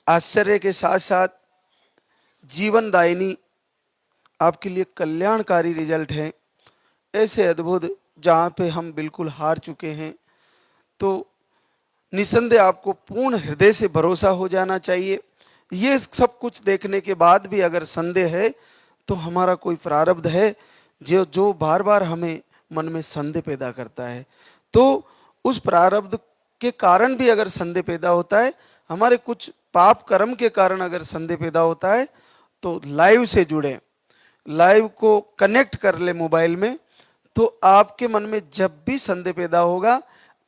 आश्चर्य के साथ साथ जीवनदायिनी आपके लिए कल्याणकारी रिजल्ट है। ऐसे अद्भुत जहाँ पे हम बिल्कुल हार चुके हैं, तो निसंदेह आपको पूर्ण हृदय से भरोसा हो जाना चाहिए। ये सब कुछ देखने के बाद भी अगर संदेह है तो हमारा कोई प्रारब्ध है जो जो बार बार हमें मन में संदेह पैदा करता है। तो उस प्रारब्ध के कारण भी अगर संदेह पैदा होता है, हमारे कुछ पाप कर्म के कारण अगर संदेह पैदा होता है, तो लाइव से जुड़े, लाइव को कनेक्ट कर ले मोबाइल में, तो आपके मन में जब भी संदेह पैदा होगा,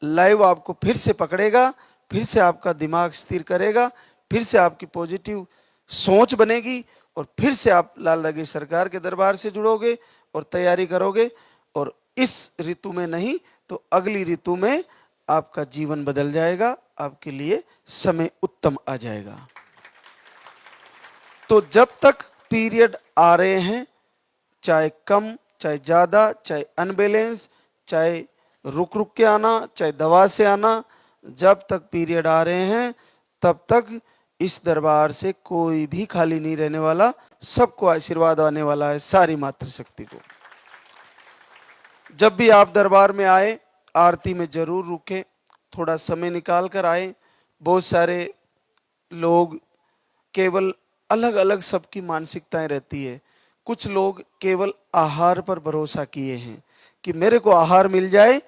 लाइव आपको फिर से पकड़ेगा, फिर से आपका दिमाग स्थिर करेगा, फिर से आपकी पॉजिटिव सोच बनेगी और फिर से आप लाल लगे सरकार के दरबार से जुड़ोगे और तैयारी करोगे। और इस ऋतु में नहीं तो अगली ऋतु में आपका जीवन बदल जाएगा, आपके लिए समय उत्तम आ जाएगा। तो जब तक पीरियड आ रहे हैं, चाहे कम चाहे ज़्यादा, चाहे अनबैलेंस, चाहे रुक रुक के आना, चाहे दवा से आना, जब तक पीरियड आ रहे हैं तब तक इस दरबार से कोई भी खाली नहीं रहने वाला, सबको आशीर्वाद आने वाला है, सारी मातृशक्ति को। जब भी आप दरबार में आए, आरती में जरूर रुके, थोड़ा समय निकाल कर आए। बहुत सारे लोग केवल अलग अलग सबकी मानसिकताएं रहती है। कुछ लोग केवल आहार पर भरोसा किए हैं कि मेरे को आहार मिल जाए,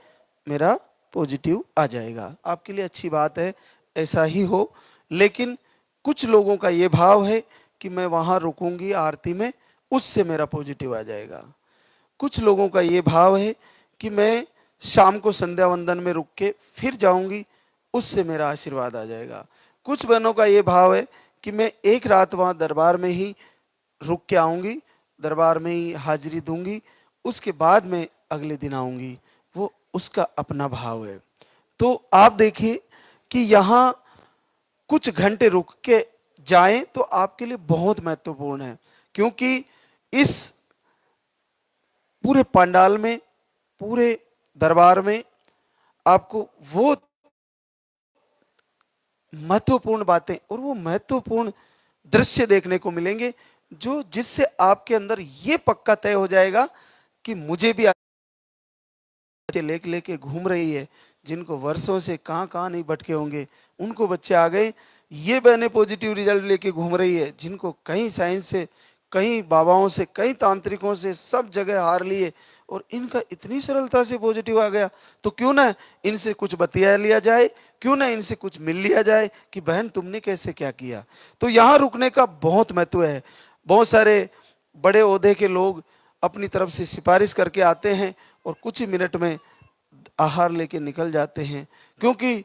मेरा पॉजिटिव आ जाएगा। आपके लिए अच्छी बात है, ऐसा ही हो। लेकिन कुछ लोगों का ये भाव है कि मैं वहाँ रुकूंगी आरती में, उससे मेरा पॉजिटिव आ जाएगा। कुछ लोगों का ये भाव है कि मैं शाम को संध्या वंदन में रुक के फिर जाऊंगी, उससे मेरा आशीर्वाद आ जाएगा। कुछ बहनों का ये भाव है कि मैं एक रात वहाँ दरबार में ही रुक के आऊंगी, दरबार में ही हाजिरी दूंगी, उसके बाद मैं अगले दिन आऊंगी। वो उसका अपना भाव है। तो आप देखिए कि यहाँ कुछ घंटे रुक के जाएं तो आपके लिए बहुत महत्वपूर्ण है, क्योंकि इस पूरे पंडाल में, पूरे दरबार में आपको वो महत्वपूर्ण बातें और वो महत्वपूर्ण दृश्य देखने को मिलेंगे जो जिससे आपके अंदर ये पक्का तय हो जाएगा कि मुझे भी लेके घूम रही है, जिनको वर्षों से कहां नहीं भटके होंगे उनको बच्चे आ गए। ये बहने पॉजिटिव रिजल्ट लेके घूम रही है, जिनको कहीं साइंस से, कहीं बाबाओं से, कहीं तांत्रिकों से सब जगह हार लिए और इनका इतनी सरलता से पॉजिटिव आ गया। तो क्यों ना इनसे कुछ बतिया लिया जाए, क्यों ना इनसे कुछ मिल लिया जाए कि बहन तुमने कैसे क्या किया। तो यहाँ रुकने का बहुत महत्व है। बहुत सारे बड़े ओहदे के लोग अपनी तरफ से सिफारिश करके आते हैं और कुछ ही मिनट में आहार लेके निकल जाते हैं, क्योंकि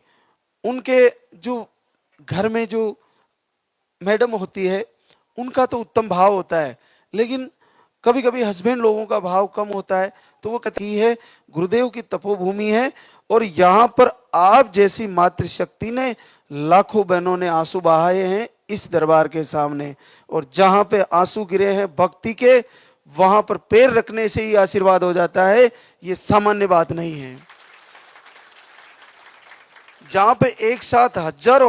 उनके जो घर में जो मैडम होती है उनका तो उत्तम भाव होता है, लेकिन कभी कभी हस्बैंड लोगों का भाव कम होता है। तो वो कहती है गुरुदेव की तपोभूमि है और यहाँ पर आप जैसी मातृशक्ति ने लाखों बहनों ने आंसू बहाए हैं इस दरबार के सामने, और जहाँ पे आंसू गिरे हैं भक्ति के, वहां पर पैर रखने से ही आशीर्वाद हो जाता है। ये सामान्य बात नहीं है। जहां पे एक साथ हजारों